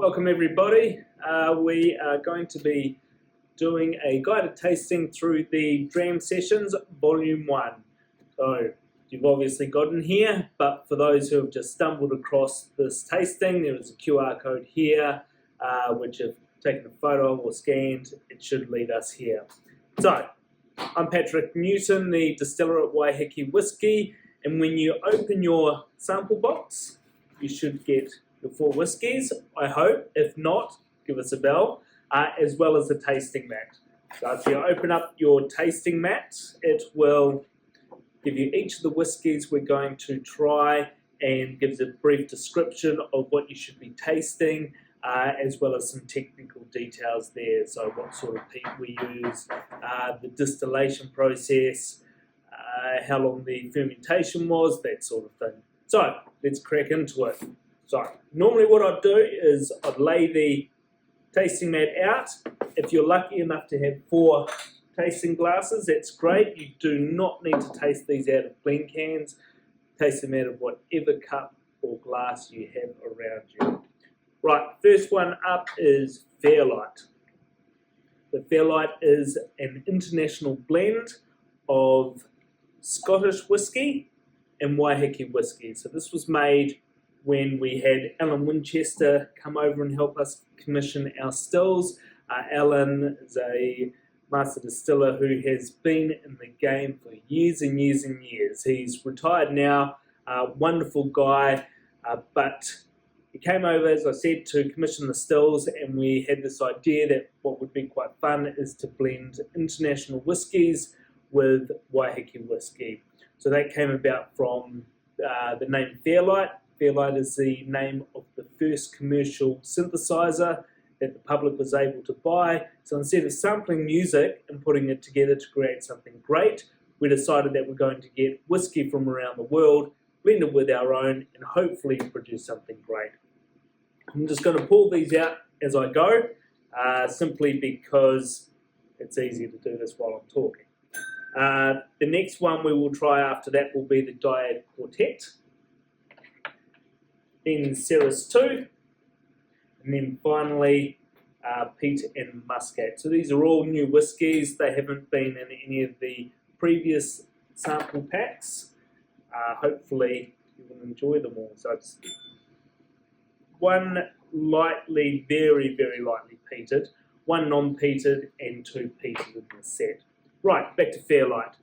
Welcome everybody. We are going to be doing a guided tasting through the Dram Sessions Volume 1. So you've obviously gotten here, but for those who have just stumbled across this tasting, there is a QR code here, which if taken a photo of or scanned, it should lead us here. So, I'm Patrick Newton, the distiller at Waiheke Whiskey, and when you open your sample box, you should get your 4 whiskies, I hope. If not, give us a bell, as well as the tasting mat. So if you open up your tasting mat, it will give you each of the whiskies we're going to try and gives a brief description of what you should be tasting, as well as some technical details there. So what sort of peat we use, the distillation process, how long the fermentation was, that sort of thing. So let's crack into it. So normally what I'd do is I'd lay the tasting mat out. If you're lucky enough to have 4 tasting glasses, that's great. You do not need to taste these out of blend cans. Taste them out of whatever cup or glass you have around you. Right, first one up is Fairlight. The Fairlight is an international blend of Scottish whiskey and Waiheke whiskey. So this was made when we had Alan Winchester come over and help us commission our stills. Alan is a master distiller who has been in the game for years and years and years. He's retired now, wonderful guy, but he came over, as I said, to commission the stills, and we had this idea that what would be quite fun is to blend international whiskies with Waiheke whiskey. So that came about from the name Fairlight. Fairlight is the name of the first commercial synthesizer that the public was able to buy. So instead of sampling music and putting it together to create something great, we decided that we're going to get whiskey from around the world, blend it with our own, and hopefully produce something great. I'm just going to pull these out as I go, simply because it's easier to do this while I'm talking. The next one we will try after that will be the Dyad Quartet, then Seris 2, and then finally Peat and Muscat. So these are all new whiskies. They haven't been in any of the previous sample packs. Hopefully you will enjoy them all. So it's one lightly, very, very lightly peated, 1 non-peated, and 2 peated in the set. Right, back to Fairlight.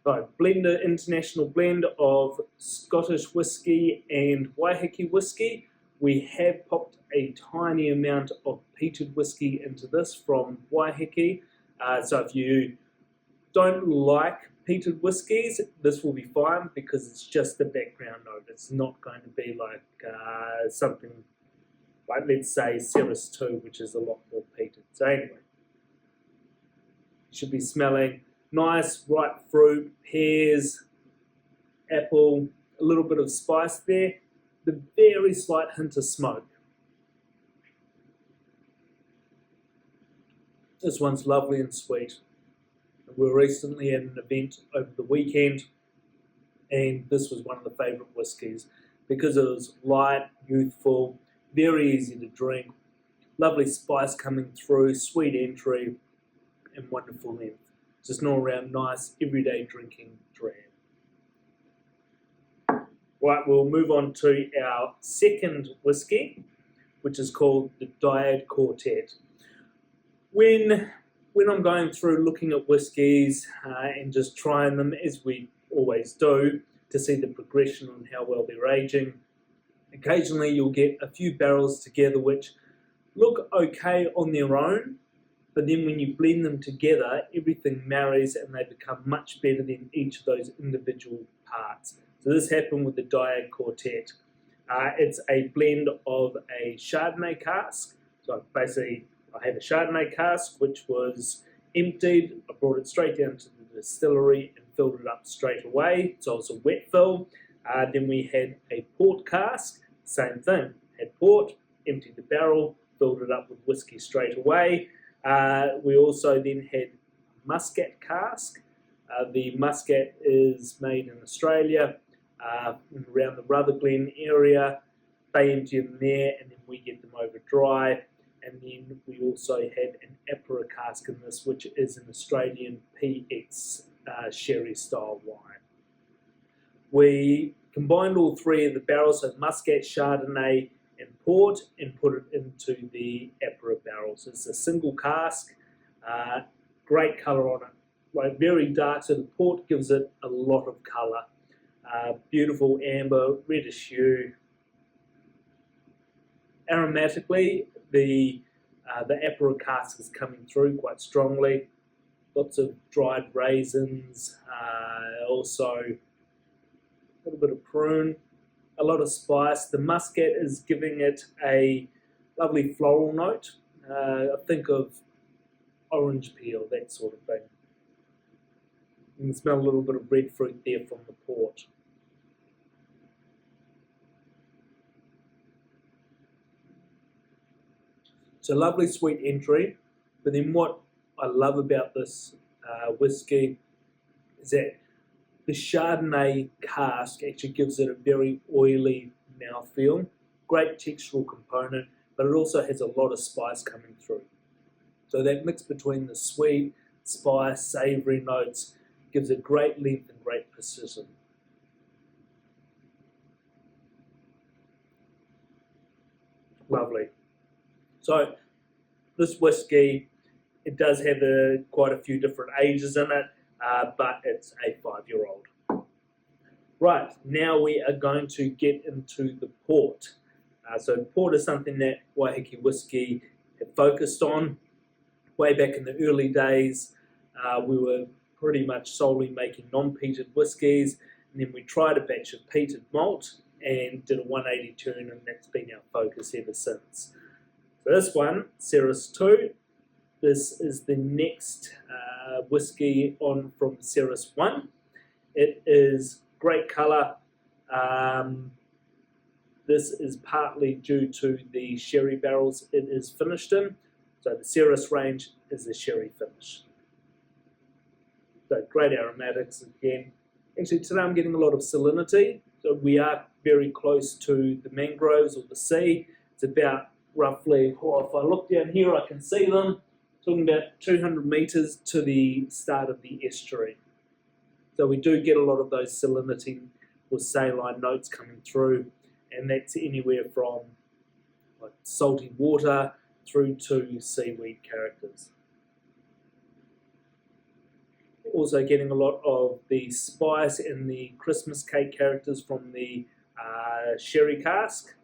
So, international blend of Scottish whiskey and Waiheke whiskey. We have popped a tiny amount of peated whiskey into this from Waiheke. So if you don't like peated whiskies, this will be fine because it's just the background note. It's not going to be like something like, let's say, Seris 2, which is a lot more peated. So anyway, you should be smelling nice ripe fruit, pears, apple, a little bit of spice there, the very slight hint of smoke. This one's lovely and sweet. We were recently at an event over the weekend, and this was one of the favourite whiskies because it was light, youthful, very easy to drink, lovely spice coming through, sweet entry, and wonderful length. Just an all-round nice, everyday drinking dram. Right, we'll move on to our second whiskey, which is called the Dyad Quartet. When I'm going through looking at whiskies and just trying them, as we always do, to see the progression on how well they're aging, occasionally you'll get a few barrels together which look okay on their own, but then when you blend them together, everything marries and they become much better than each of those individual parts. So this happened with the Dyad Quartet. It's a blend of a Chardonnay cask. So basically, I had a Chardonnay cask which was emptied. I brought it straight down to the distillery and filled it up straight away. So it was a wet fill. Then we had a port cask, same thing. Had port, emptied the barrel, filled it up with whiskey straight away. We also then had a Muscat cask. The Muscat is made in Australia, around the Rutherglen area, they empty them there, and then we get them over dry. And then we also have an Apera cask in this, which is an Australian PX sherry style wine. We combined all three of the barrels, so Muscat, Chardonnay, and Port, and put it into the Apera barrels. It's a single cask, great colour on it, like very dark, so the Port gives it a lot of colour. Beautiful amber, reddish hue. Aromatically, the Apera cask is coming through quite strongly. Lots of dried raisins, also a little bit of prune, a lot of spice. The Muscat is giving it a lovely floral note. I think of orange peel, that sort of thing. You can smell a little bit of red fruit there from the Port. It's a lovely sweet entry, but then what I love about this whiskey is that the Chardonnay cask actually gives it a very oily mouthfeel, great textural component, but it also has a lot of spice coming through. So that mix between the sweet, spice, savoury notes gives it great length and great precision. Lovely. So this whiskey, it does have quite a few different ages in it, but it's a 5-year-old. Right, now we are going to get into the Port. So Port is something that Waiheke Whiskey had focused on. Way back in the early days, we were pretty much solely making non-peated whiskies, and then we tried a batch of peated malt and did a 180 turn, and that's been our focus ever since. So this one, Seris 2, this is the next whiskey on from Seris 1. It is great colour. This is partly due to the sherry barrels it is finished in. So the Seris range is a sherry finish. So great aromatics again. Actually today I'm getting a lot of salinity. So we are very close to the mangroves or the sea. It's about roughly, if I look down here I can see them, talking about 200 metres to the start of the estuary. So we do get a lot of those salinity or saline notes coming through, and that's anywhere from like salty water through to seaweed characters. Also getting a lot of the spice and the Christmas cake characters from the sherry cask.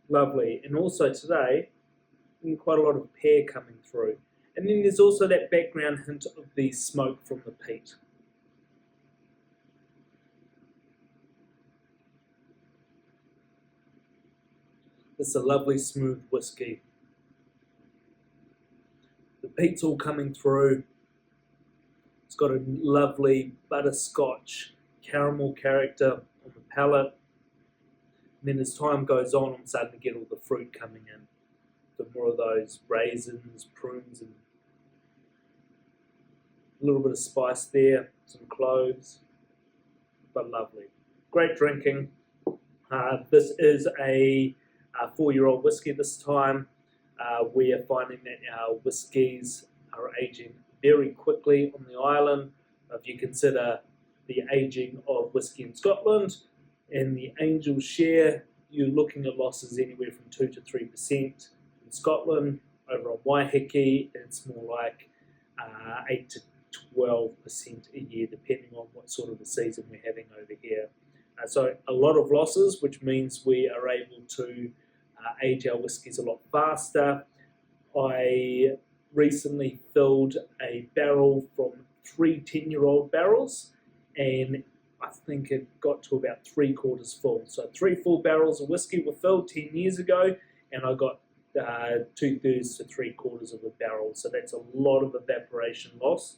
Lovely. And also today, quite a lot of pear coming through. And then there's also that background hint of the smoke from the peat. This is a lovely smooth whiskey. The peat's all coming through. It's got a lovely butterscotch caramel character on the palate. And then as time goes on, I'm starting to get all the fruit coming in. So more of those raisins, prunes, and a little bit of spice there, some cloves, but lovely. Great drinking. This is a 4-year-old whiskey this time. We are finding that our whiskies are aging very quickly on the island. If you consider the aging of whiskey in Scotland and the Angel share, you're looking at losses anywhere from 2 to 3% in Scotland. Over on Waiheke, it's more like 8 to 12% a year, depending on what sort of a season we're having over here. So a lot of losses, which means we are able to age our whiskies a lot faster. I recently filled a barrel from 3 10-year-old barrels, and I think it got to about 3/4 full. So 3 full barrels of whiskey were filled 10 years ago, and I got 2/3 to 3/4 of a barrel. So that's a lot of evaporation loss,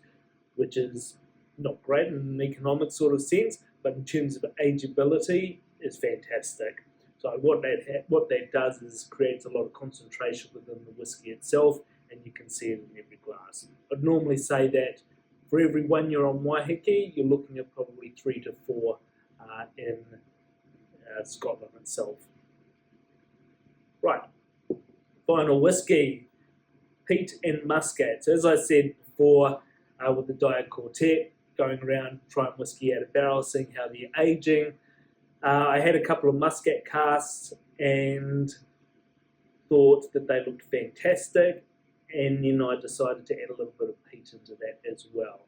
which is not great in an economic sort of sense, but in terms of ageability, is fantastic. So what that does is creates a lot of concentration within the whiskey itself, and you can see it in every glass. I'd normally say that for every 1 year on Waiheke, you're looking at probably 3 to 4 in Scotland itself. Right, final whiskey, Peat and Muscat. So as I said before, with the Dyad Quartet, going around trying whiskey out of barrel, seeing how they're aging. I had a couple of Muscat casks and thought that they looked fantastic, and then I decided to add a little bit of peat into that as well.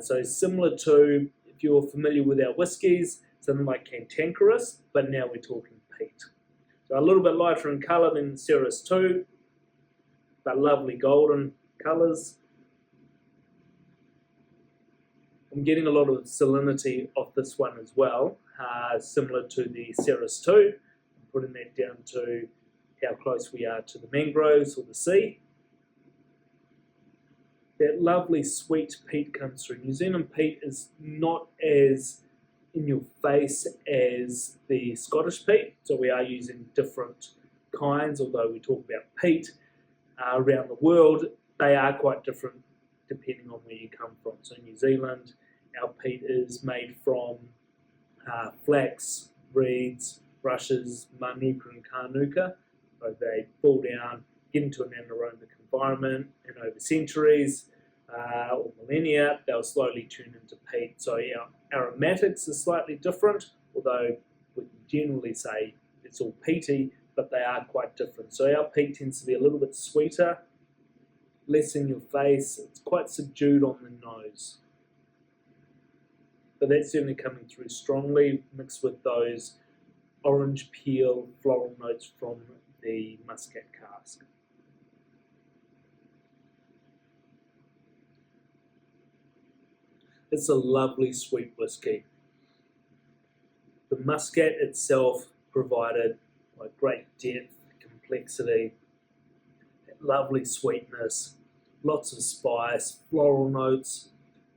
So similar to, if you're familiar with our whiskies, something like Cantankerous, but now we're talking peat. So a little bit lighter in colour than Seris 2, but lovely golden colours. I'm getting a lot of salinity off this one as well, similar to the Seris 2. I'm putting that down to how close we are to the mangroves or the sea. That lovely sweet peat comes through. New Zealand peat is not as in your face as the Scottish peat, so we are using different kinds, although we talk about peat around the world, they are quite different depending on where you come from. So in New Zealand, our peat is made from flax, reeds, rushes, manuka and karnuka. So they fall down, get into an anaerobic environment, and over centuries or millennia, they'll slowly turn into peat. So our aromatics are slightly different, although we can generally say it's all peaty, but they are quite different. So our peat tends to be a little bit sweeter, less in your face, it's quite subdued on the nose. But that's certainly coming through strongly, mixed with those orange peel floral notes from the Muscat cask. It's a lovely sweet whiskey. The Muscat itself provided like great depth, complexity, lovely sweetness, lots of spice, floral notes,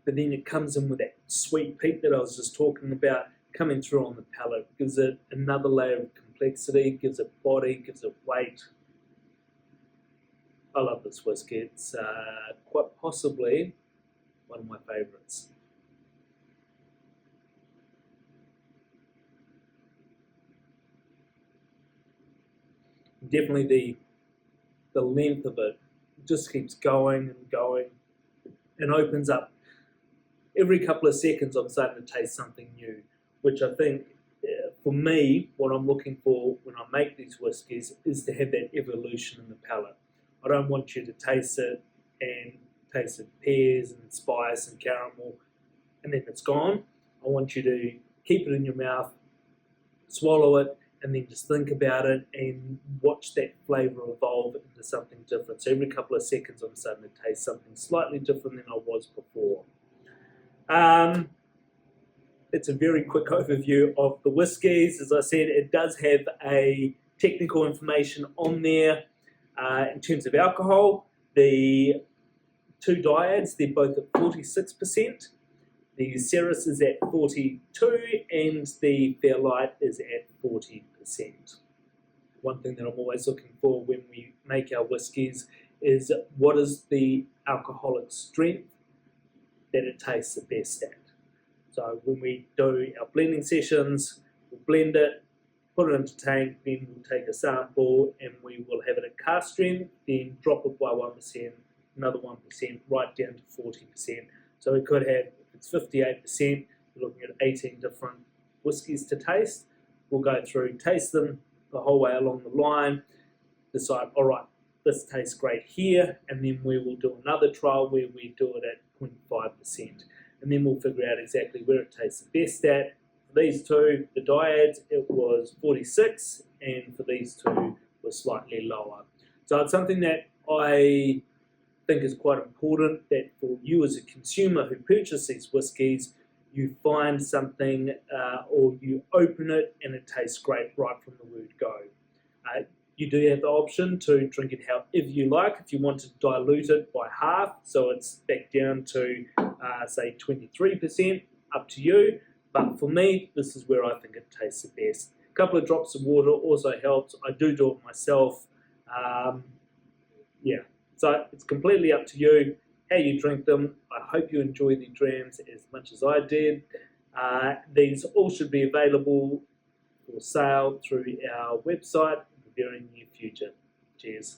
but then it comes in with that sweet peat that I was just talking about coming through on the palate. Gives it another layer of complexity, gives it body, gives it weight. I love this whiskey. It's quite possibly one of my favourites. Definitely the length of it just keeps going and going and opens up. Every couple of seconds I'm starting to taste something new, which I think for me, what I'm looking for when I make these whiskies is to have that evolution in the palate. I don't want you to taste it and taste it pears and spice and caramel and then it's gone. I want you to keep it in your mouth, swallow it, and then just think about it and watch that flavour evolve into something different. So every couple of seconds I'm starting to taste something slightly different than I was before. It's a very quick overview of the whiskies. As I said, it does have a technical information on there in terms of alcohol. The two Dyads, they're both at 46%. The Seris is at 42% and the Fairlight is at 40%. One thing that I'm always looking for when we make our whiskies is what is the alcoholic strength that it tastes the best at. So when we do our blending sessions, we'll blend it, put it into tank, then we'll take a sample and we will have it at cask strength, then drop it by 1%, another 1%, right down to 40%. So we could have, if it's 58%, we're looking at 18 different whiskies to taste. We'll go through, taste them the whole way along the line, decide, all right, this tastes great here, and then we will do another trial where we do it at 0.5%. And then we'll figure out exactly where it tastes the best at. For these two, the Dyads, it was 46, and for these two, was slightly lower. So it's something that I think is quite important, that for you as a consumer who purchase these whiskies, you find something or you open it and it tastes great right from the word go. You do have the option to drink it however you like. If you want to dilute it by half, so it's back down to say 23%, up to you. But for me, this is where I think it tastes the best. A couple of drops of water also helps. I do it myself. Yeah, so it's completely up to you how you drink them. I hope you enjoy the drams as much as I did. These all should be available for sale through our website in the very near future. Cheers.